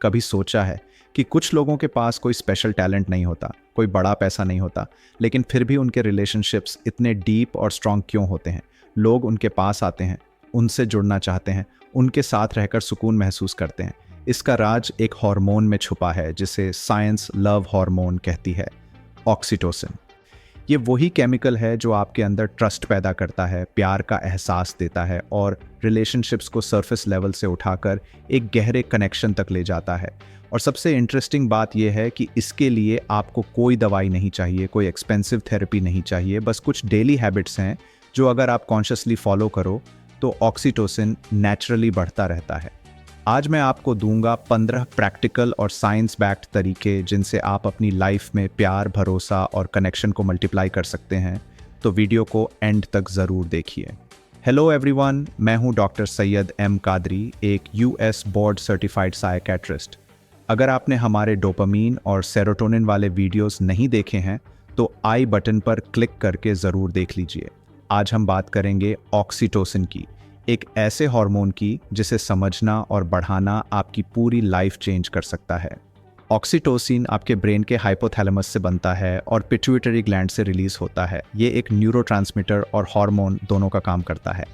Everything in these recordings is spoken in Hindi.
कभी सोचा है कि कुछ लोगों के पास कोई स्पेशल टैलेंट नहीं होता, कोई बड़ा पैसा नहीं होता, लेकिन फिर भी उनके रिलेशनशिप्स इतने डीप और स्ट्रांग क्यों होते हैं? लोग उनके पास आते हैं, उनसे जुड़ना चाहते हैं, उनके साथ रहकर सुकून महसूस करते हैं। इसका राज एक हार्मोन में छुपा है जिसे साइंस लव हार्मोन कहती है, ऑक्सीटोसिन। ये वही केमिकल है जो आपके अंदर ट्रस्ट पैदा करता है, प्यार का एहसास देता है और रिलेशनशिप्स को सरफेस लेवल से उठाकर एक गहरे कनेक्शन तक ले जाता है। और सबसे इंटरेस्टिंग बात यह है कि इसके लिए आपको कोई दवाई नहीं चाहिए, कोई एक्सपेंसिव थेरेपी नहीं चाहिए, बस कुछ डेली हैबिट्स हैं जो अगर आप कॉन्शियसली फॉलो करो तो ऑक्सीटोसिन नेचुरली बढ़ता रहता है। आज मैं आपको दूंगा 15 प्रैक्टिकल और साइंस बैक्ड तरीके जिनसे आप अपनी लाइफ में प्यार, भरोसा और कनेक्शन को मल्टीप्लाई कर सकते हैं। तो वीडियो को एंड तक ज़रूर देखिए। हेलो एवरीवन, मैं हूं डॉक्टर सैयद एम कादरी, एक यूएस बोर्ड सर्टिफाइड साइकियाट्रिस्ट। अगर आपने हमारे डोपामीन और सेरोटोनिन वाले वीडियोस नहीं देखे हैं तो आई बटन पर क्लिक करके ज़रूर देख लीजिए। आज हम बात करेंगे ऑक्सीटोसिन की, एक ऐसे हार्मोन की जिसे समझना और बढ़ाना आपकी पूरी लाइफ चेंज कर सकता है। ऑक्सीटोसिन आपके ब्रेन के हाइपोथैलेमस से बनता है और पिट्यूटरी ग्लैंड से रिलीज होता है। ये एक न्यूरोट्रांसमीटर और हार्मोन दोनों का काम करता है।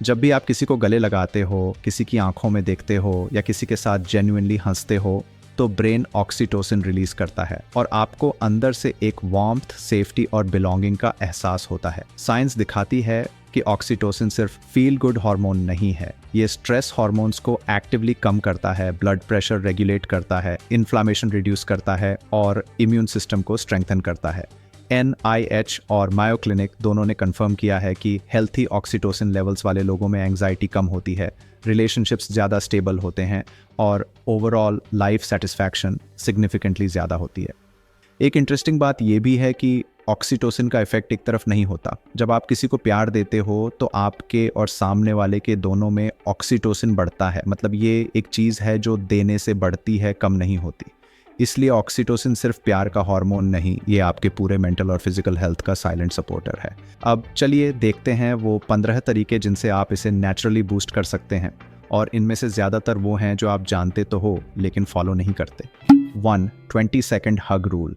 जब भी आप किसी को गले लगाते हो, किसी की आंखों में देखते हो या किसी के साथ जेन्युइनली हंसते हो तो ब्रेन ऑक्सीटोसिन रिलीज करता है और आपको अंदर से एक वार्मथ, सेफ्टी और बिलोंगिंग का एहसास होता है। साइंस दिखाती है कि ऑक्सीटोसिन सिर्फ फील गुड हार्मोन नहीं है, ये स्ट्रेस हार्मोन्स को एक्टिवली कम करता है, ब्लड प्रेशर रेगुलेट करता है, इन्फ्लामेशन रिड्यूस करता है और इम्यून सिस्टम को स्ट्रेंथन करता है। NIH और मायो क्लिनिक दोनों ने कंफर्म किया है कि हेल्थी ऑक्सीटोसिन लेवल्स वाले लोगों में एंग्जाइटी कम होती है, रिलेशनशिप्स ज़्यादा स्टेबल होते हैं और ओवरऑल लाइफ सेटिस्फैक्शन सिग्निफिकेंटली ज़्यादा होती है। एक इंटरेस्टिंग बात यह भी है कि ऑक्सीटोसिन का इफेक्ट एक तरफ नहीं होता। जब आप किसी को प्यार देते हो तो आपके और सामने वाले के दोनों में ऑक्सीटोसिन बढ़ता है, मतलब ये एक चीज़ है जो देने से बढ़ती है, कम नहीं होती। इसलिए ऑक्सीटोसिन सिर्फ प्यार का हार्मोन नहीं, ये आपके पूरे मेंटल और फिजिकल हेल्थ का साइलेंट सपोर्टर है। अब चलिए देखते हैं वो 15 तरीके जिनसे आप इसे नेचुरली बूस्ट कर सकते हैं, और इनमें से ज़्यादातर वो हैं जो आप जानते तो हो लेकिन फॉलो नहीं करते। 1. 20 सेकेंड हग रूल।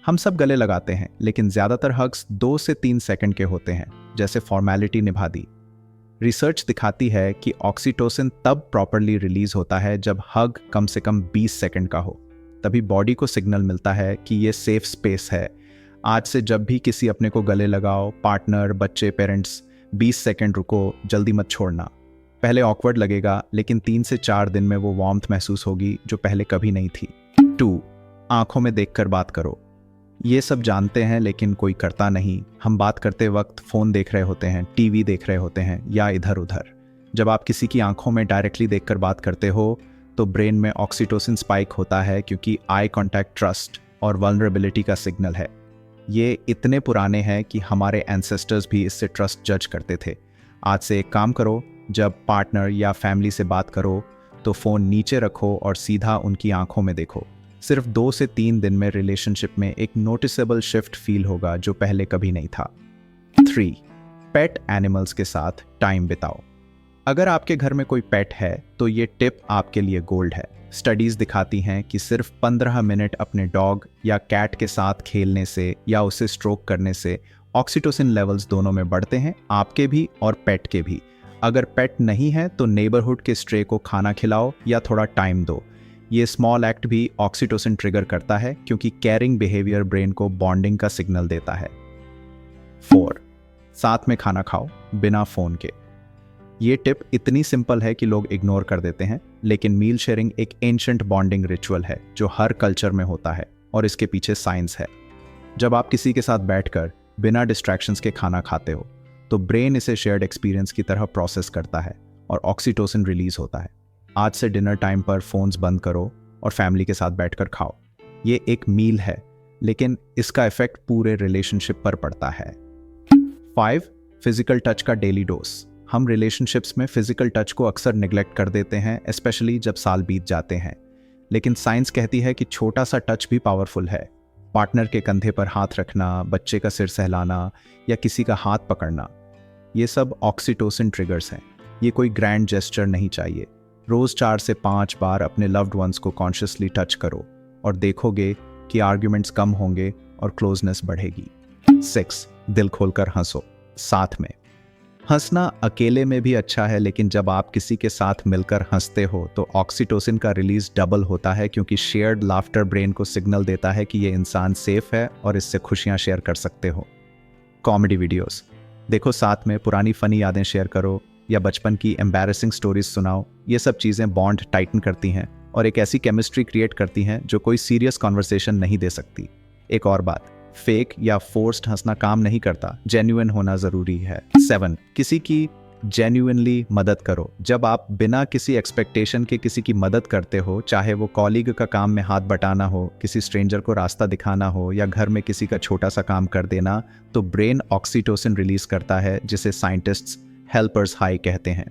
हम सब गले लगाते हैं लेकिन ज़्यादातर हग्स 2 से 3 सेकंड के होते हैं, जैसे फॉर्मेलिटी निभा दी। रिसर्च दिखाती है कि ऑक्सीटोसिन तब प्रॉपरली रिलीज होता है जब हग कम से कम 20 सेकंड का हो। तभी बॉडी को सिग्नल मिलता है कि ये सेफ स्पेस है। आज से जब भी किसी अपने को गले लगाओ, पार्टनर, बच्चे, पेरेंट्स, 20 सेकंड रुको, जल्दी मत छोड़ना। पहले ऑकवर्ड लगेगा लेकिन 3 से 4 दिन में वो वार्मथ महसूस होगी जो पहले कभी नहीं थी। 2. आंखों में देखकर बात करो। ये सब जानते हैं लेकिन कोई करता नहीं। हम बात करते वक्त फ़ोन देख रहे होते हैं, टीवी देख रहे होते हैं या इधर उधर। जब आप किसी की आंखों में डायरेक्टली देखकर बात करते हो तो ब्रेन में ऑक्सीटोसिन स्पाइक होता है, क्योंकि आई कांटेक्ट ट्रस्ट और वल्नरेबिलिटी का सिग्नल है। ये इतने पुराने हैं कि हमारे एंसेस्टर्स भी इससे ट्रस्ट जज करते थे। आज से एक काम करो, जब पार्टनर या फैमिली से बात करो तो फ़ोन नीचे रखो और सीधा उनकी आंखों में देखो। सिर्फ 2 से 3 दिन में रिलेशनशिप में एक नोटिसेबल शिफ्ट फील होगा जो पहले कभी नहीं था। 3. पेट एनिमल्स के साथ टाइम बिताओ। अगर आपके घर में कोई पेट है तो ये टिप आपके लिए गोल्ड है। स्टडीज़ दिखाती हैं कि सिर्फ 15 मिनट अपने डॉग या कैट के साथ खेलने से या उसे स्ट्रोक करने से ऑक्सीटोसिन लेवल्स दोनों में बढ़ते हैं, आपके भी और पेट के भी। अगर पेट नहीं है तो नेबरहुड के स्ट्रे को खाना खिलाओ या थोड़ा टाइम दो। ये स्मॉल एक्ट भी ऑक्सीटोसिन ट्रिगर करता है, क्योंकि केयरिंग बिहेवियर ब्रेन को बॉन्डिंग का सिग्नल देता है। 4. साथ में खाना खाओ बिना फ़ोन के। ये टिप इतनी सिंपल है कि लोग इग्नोर कर देते हैं, लेकिन मील शेयरिंग एक एंशिएंट बॉन्डिंग रिचुअल है जो हर कल्चर में होता है और इसके पीछे साइंस है। जब आप किसी के साथ बैठकर बिना डिस्ट्रैक्शंस के खाना खाते हो तो ब्रेन इसे शेयर्ड एक्सपीरियंस की तरह प्रोसेस करता है और ऑक्सीटोसिन रिलीज होता है। आज से डिनर टाइम पर फोन्स बंद करो और फैमिली के साथ बैठकर खाओ। ये एक मील है लेकिन इसका इफेक्ट पूरे रिलेशनशिप पर पड़ता है। 5. फिजिकल टच का डेली डोज। हम रिलेशनशिप्स में फिजिकल टच को अक्सर निगलेक्ट कर देते हैं, स्पेशली जब साल बीत जाते हैं। लेकिन साइंस कहती है कि छोटा सा टच भी पावरफुल है। पार्टनर के कंधे पर हाथ रखना, बच्चे का सिर सहलाना या किसी का हाथ पकड़ना, ये सब ऑक्सीटोसिन ट्रिगर्स हैं। ये कोई ग्रैंड जेस्चर नहीं चाहिए, रोज 4 से 5 बार अपने लव्ड वंस को कॉन्शियसली टच करो और देखोगे कि आर्ग्यूमेंट्स कम होंगे और क्लोजनेस बढ़ेगी। 6. दिल खोलकर हंसो साथ में। हंसना अकेले में भी अच्छा है, लेकिन जब आप किसी के साथ मिलकर हंसते हो तो ऑक्सीटोसिन का रिलीज डबल होता है, क्योंकि शेयर्ड लाफ्टर ब्रेन को सिग्नल देता है कि ये इंसान सेफ है और इससे खुशियां शेयर कर सकते हो। कॉमेडी वीडियोस देखो साथ में, पुरानी फनी यादें शेयर करो या बचपन की एम्बैरेसिंग स्टोरीज सुनाओ। ये सब चीज़ें बॉन्ड टाइटन करती हैं और एक ऐसी केमिस्ट्री क्रिएट करती हैं जो कोई सीरियस कॉन्वर्सेशन नहीं दे सकती। एक और बात, फेक या फोर्स्ड हंसना काम नहीं करता, जेन्युइन होना जरूरी है। 7. किसी की जेन्युइनली मदद करो। जब आप बिना किसी एक्सपेक्टेशन के किसी की मदद करते हो, चाहे वो कॉलीग का काम में हाथ बटाना हो, किसी स्ट्रेंजर को रास्ता दिखाना हो या घर में किसी का छोटा सा काम कर देना, तो ब्रेन ऑक्सीटोसिन रिलीज करता है, जिसे साइंटिस्ट्स हेल्पर्स हाई कहते हैं।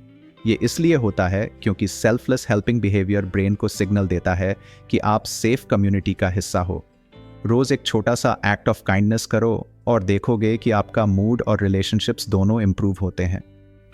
ये इसलिए होता है क्योंकि सेल्फलेस हेल्पिंग बिहेवियर ब्रेन को सिग्नल देता है कि आप सेफ कम्युनिटी का हिस्सा हो। रोज एक छोटा सा एक्ट ऑफ काइंडनेस करो और देखोगे कि आपका मूड और रिलेशनशिप्स दोनों इंप्रूव होते हैं।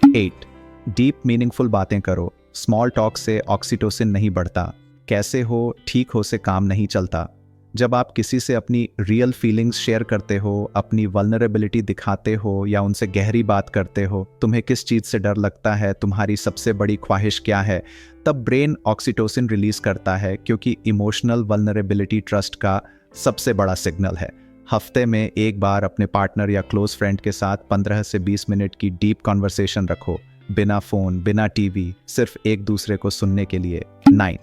8. डीप मीनिंगफुल बातें करो। स्मॉल टॉक से ऑक्सीटोसिन नहीं बढ़ता, कैसे हो, ठीक हो से काम नहीं चलता। जब आप किसी से अपनी रियल फीलिंग्स शेयर करते हो, अपनी वल्नरेबिलिटी दिखाते हो या उनसे गहरी बात करते हो, तुम्हें किस चीज़ से डर लगता है, तुम्हारी सबसे बड़ी ख्वाहिश क्या है, तब ब्रेन ऑक्सीटोसिन रिलीज करता है, क्योंकि इमोशनल वल्नरेबिलिटी ट्रस्ट का सबसे बड़ा सिग्नल है। हफ्ते में एक बार अपने पार्टनर या क्लोज फ्रेंड के साथ 15 से 20 मिनट की डीप कॉन्वर्सेशन रखो, बिना फोन, बिना टीवी, सिर्फ एक दूसरे को सुनने के लिए। 9.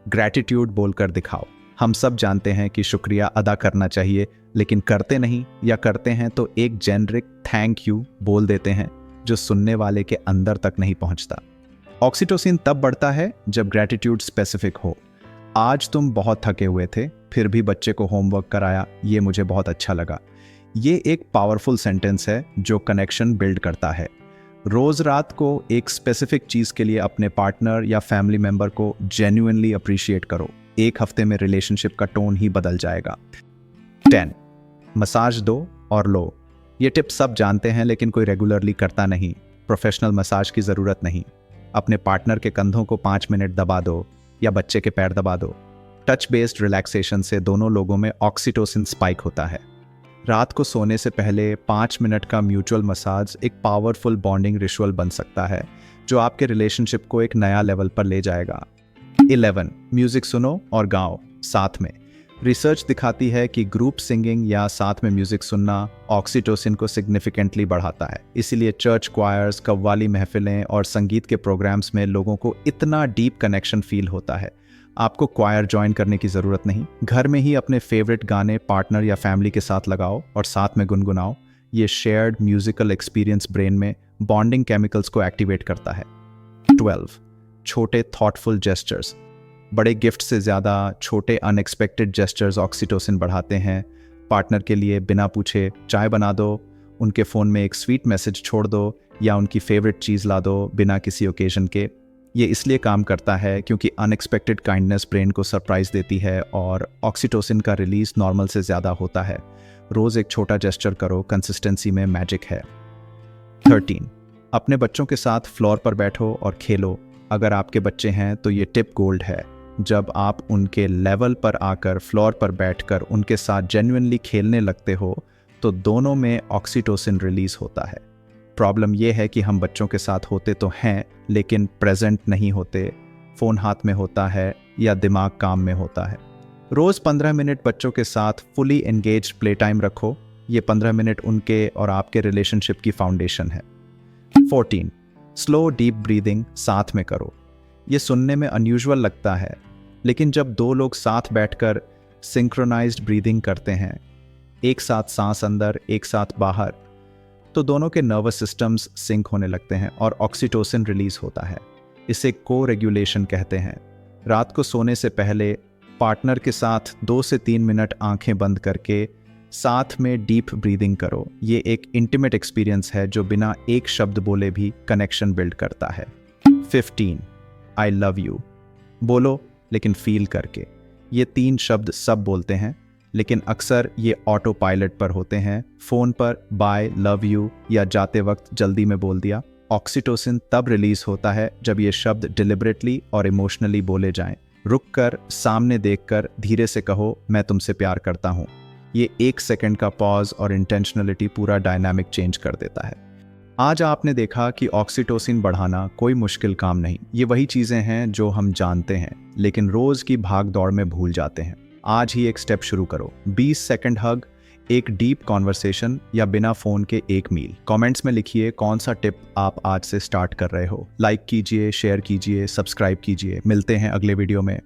ग्रैटिट्यूड बोलकर दिखाओ। हम सब जानते हैं कि शुक्रिया अदा करना चाहिए, लेकिन करते नहीं, या करते हैं तो एक जेनरिक थैंक यू बोल देते हैं जो सुनने वाले के अंदर तक नहीं पहुंचता। ऑक्सीटोसिन तब बढ़ता है जब ग्रैटिट्यूड स्पेसिफिक हो। आज तुम बहुत थके हुए थे, फिर भी बच्चे को होमवर्क कराया, ये मुझे बहुत अच्छा लगा। ये एक पावरफुल सेंटेंस है जो कनेक्शन बिल्ड करता है। रोज रात को एक स्पेसिफिक चीज के लिए अपने पार्टनर या फैमिली मेंबर को जेन्युइनली अप्रिशिएट करो। एक हफ्ते में रिलेशनशिप का टोन ही बदल जाएगा। 10. मसाज दो और लो। ये टिप सब जानते हैं, लेकिन कोई रेगुलरली करता नहीं। प्रोफेशनल मसाज की जरूरत नहीं, अपने पार्टनर के कंधों को 5 मिनट दबा दो या बच्चे के पैर दबा दो। टच बेस्ड रिलैक्सेशन से दोनों लोगों में ऑक्सीटोसिन स्पाइक होता है। रात को सोने से पहले 5 मिनट का म्यूचुअल मसाज एक पावरफुल बॉन्डिंग रिचुअल बन सकता है, जो आपके रिलेशनशिप को एक नया लेवल पर ले जाएगा। 11. म्यूजिक सुनो और गाओ साथ में। रिसर्च दिखाती है कि ग्रुप सिंगिंग या साथ में म्यूजिक सुनना ऑक्सीटोसिन को सिग्निफिकेंटली बढ़ाता है। इसीलिए चर्च क्वायर्स, कव्वाली महफिलें और संगीत के प्रोग्राम्स में लोगों को इतना डीप कनेक्शन फील होता है। आपको क्वायर ज्वाइन करने की ज़रूरत नहीं, घर में ही अपने फेवरेट गाने पार्टनर या फैमिली के साथ लगाओ और साथ में गुनगुनाओ। ये शेयर्ड म्यूजिकल एक्सपीरियंस ब्रेन में बॉन्डिंग केमिकल्स को एक्टिवेट करता है। 12. छोटे थॉटफुल जेस्चर्स। बड़े गिफ्ट से ज़्यादा छोटे अनएक्सपेक्टेड जेस्चर्स ऑक्सीटोसिन बढ़ाते हैं। पार्टनर के लिए बिना पूछे चाय बना दो, उनके फ़ोन में एक स्वीट मैसेज छोड़ दो या उनकी फेवरेट चीज़ ला दो बिना किसी ओकेजन के। ये इसलिए काम करता है क्योंकि अनएक्सपेक्टेड काइंडनेस ब्रेन को सरप्राइज देती है और ऑक्सीटोसिन का रिलीज नॉर्मल से ज़्यादा होता है। रोज़ एक छोटा जेस्चर करो, कंसिस्टेंसी में मैजिक है। 13. अपने बच्चों के साथ फ्लोर पर बैठो और खेलो। अगर आपके बच्चे हैं तो ये टिप गोल्ड है। जब आप उनके लेवल पर आकर फ्लोर पर बैठकर उनके साथ जेन्युइनली खेलने लगते हो तो दोनों में ऑक्सीटोसिन रिलीज होता है। प्रॉब्लम यह है कि हम बच्चों के साथ होते तो हैं, लेकिन प्रेजेंट नहीं होते, फ़ोन हाथ में होता है या दिमाग काम में होता है। रोज़ 15 मिनट बच्चों के साथ फुली एंगेज प्ले टाइम रखो। ये 15 मिनट उनके और आपके रिलेशनशिप की फाउंडेशन है। 14. स्लो डीप ब्रीदिंग साथ में करो। ये सुनने में अनयूजुअल लगता है, लेकिन जब दो लोग साथ बैठकर सिंक्रोनाइज्ड ब्रीदिंग करते हैं, एक साथ सांस अंदर एक साथ बाहर, तो दोनों के नर्वस सिस्टम्स सिंक होने लगते हैं और ऑक्सीटोसिन रिलीज होता है। इसे को रेगुलेशन कहते हैं। रात को सोने से पहले पार्टनर के साथ 2 से 3 मिनट आंखें बंद करके साथ में डीप ब्रीदिंग करो। ये एक इंटीमेट एक्सपीरियंस है जो बिना एक शब्द बोले भी कनेक्शन बिल्ड करता है। 15. आई लव यू बोलो, लेकिन फील करके। ये 3 शब्द सब बोलते हैं, लेकिन अक्सर ये ऑटो पायलट पर होते हैं। फ़ोन पर बाय, लव यू या जाते वक्त जल्दी में बोल दिया। ऑक्सीटोसिन तब रिलीज होता है जब ये शब्द डिलिबरेटली और इमोशनली बोले जाएं। रुक कर, सामने देखकर धीरे से कहो, मैं तुमसे प्यार करता हूँ। ये 1 सेकंड का पॉज और इंटेंशनलिटी पूरा डायनामिक चेंज कर देता है। आज आपने देखा कि ऑक्सीटोसिन बढ़ाना कोई मुश्किल काम नहीं। ये वही चीज़ें हैं जो हम जानते हैं लेकिन रोज़ की भाग दौड़ में भूल जाते हैं। आज ही एक स्टेप शुरू करो। 20 सेकंड हग, एक डीप कॉन्वर्सेशन या बिना फ़ोन के एक मील। कमेंट्स में लिखिए कौन सा टिप आप आज से स्टार्ट कर रहे हो। लाइक कीजिए, शेयर कीजिए, सब्सक्राइब कीजिए। मिलते हैं अगले वीडियो में।